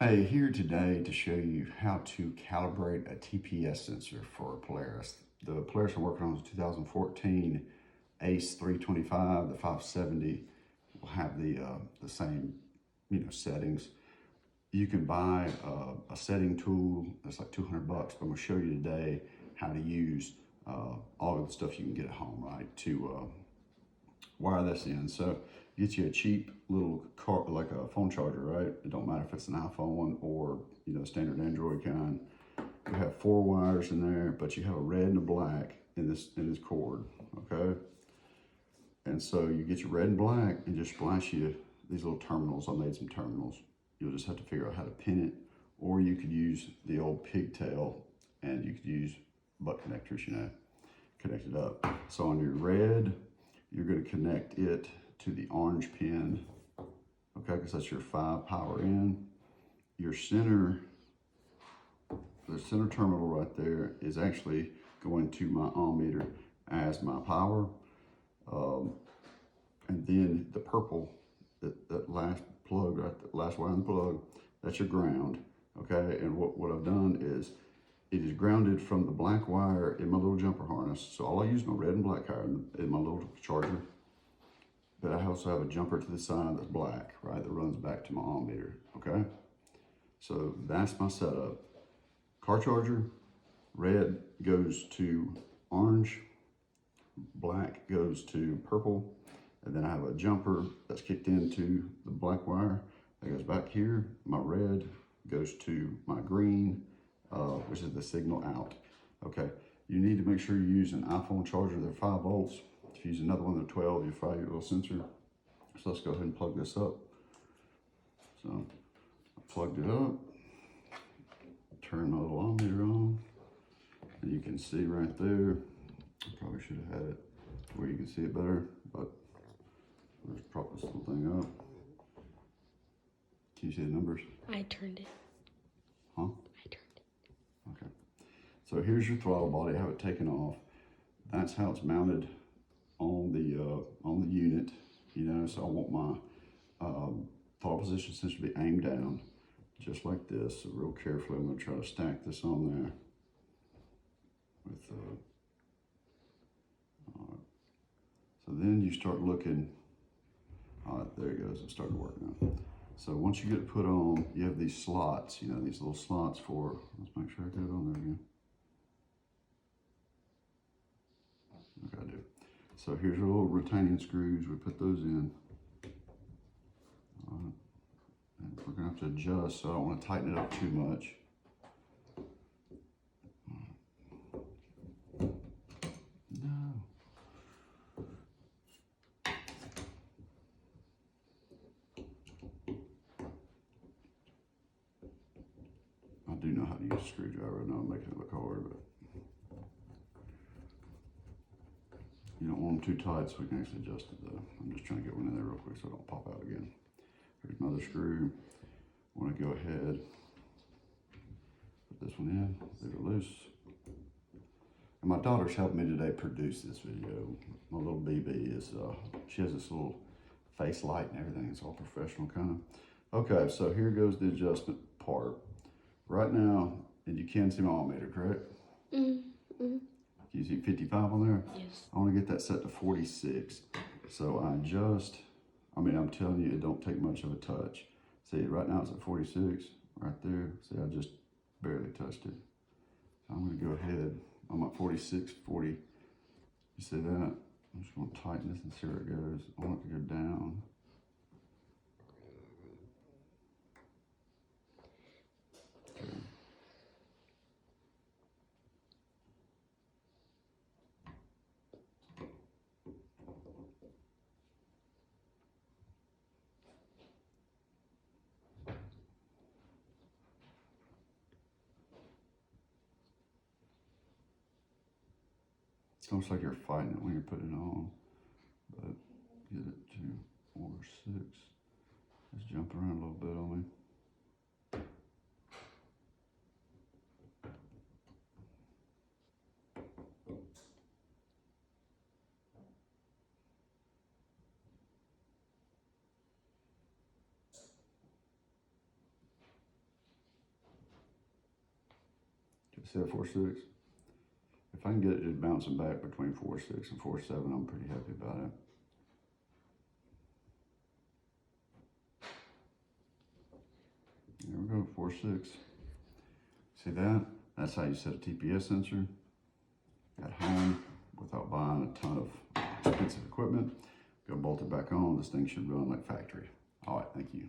Hey, here today to show you how to calibrate a TPS sensor for a Polaris. The Polaris I'm working on is 2014 ACE 325. The 570 will have the same settings. You can buy a setting tool that's like 200 bucks, but I'm gonna show you today how to use all of the stuff you can get at home, right, to wire this in. So get you a cheap little car, like a phone charger, right? It don't matter if it's an iPhone or standard Android kind. You have 4 wires in there, but you have a red and a black in this cord, okay? And so you get your red and black and just splash you these little terminals. I made some terminals. You'll just have to figure out how to pin it, or you could use the old pigtail and you could use butt connectors, connect it up. So on your red, you're going to connect it to the orange pin, okay, because that's your 5 power in. Your center, the center terminal right there is actually going to my ohm meter as my power. And then the purple, that last plug, right, that last wire in the plug, that's your ground, okay? And what I've done is, it is grounded from the black wire in my little jumper harness. So all I use my red and black wire in my little charger. But I also have a jumper to the side that's black, right, that runs back to my ohm meter, okay? So that's my setup. Car charger, red goes to orange, black goes to purple, and then I have a jumper that's kicked into the black wire that goes back here. My red goes to my green, which is the signal out. Okay, you need to make sure you use an iPhone charger. They're 5 volts. If you use another one, they're 12. You fire your little sensor. So let's go ahead and plug this up. So I plugged it up, turn my little ohm meter on, and you can see right there. I probably should have had it where you can see it better, but let's prop this little thing up. Can you see the numbers? I turned it. Huh? I turned it. Okay. So here's your throttle body. I have it taken off. That's how it's mounted on the unit. So I want my throttle position sensor to be aimed down, just like this. So real carefully, I'm going to try to stack this on there. So then you start looking. All right, there it goes. It started working now. So once you get it put on, you have these slots, these little slots for, let's make sure I get it on there again. Okay, I do. So here's your little retaining screws. We put those in. And we're gonna have to adjust, so I don't want to tighten it up too much. No. I do know how to use a screwdriver. I know I'm making it look hard, but you don't want them too tight, so we can actually adjust it though. I'm just trying to get one in there real quick so it don't pop out again. Here's another screw. I want to go ahead, put this one in, leave it loose. And my daughter's helped me today produce this video. My little BB is, she has this little face light and everything. It's all professional kind of. Okay, so here goes the adjustment part. Right now, and you can see my ohm meter, correct? Mm-hmm. Can you see 55 on there? Yes. I want to get that set to 46. So I adjust. I'm telling you, it don't take much of a touch. See, right now it's at 46, right there. See, I just barely touched it. So I'm going to go ahead. I'm at 46, 40. You see that? I'm just going to tighten this and see where it goes. I want it to go down. Okay. It's almost like you're fighting it when you're putting it on, but get it to 4 or 6. Just jump around a little bit on me. Instead of 4.6. If I can get it just bouncing back between 4.6 and 4.7, I'm pretty happy about it. There we go, 4.6. See that? That's how you set a TPS sensor at home without buying a ton of expensive equipment. Go bolt it back on. This thing should run like factory. All right, thank you.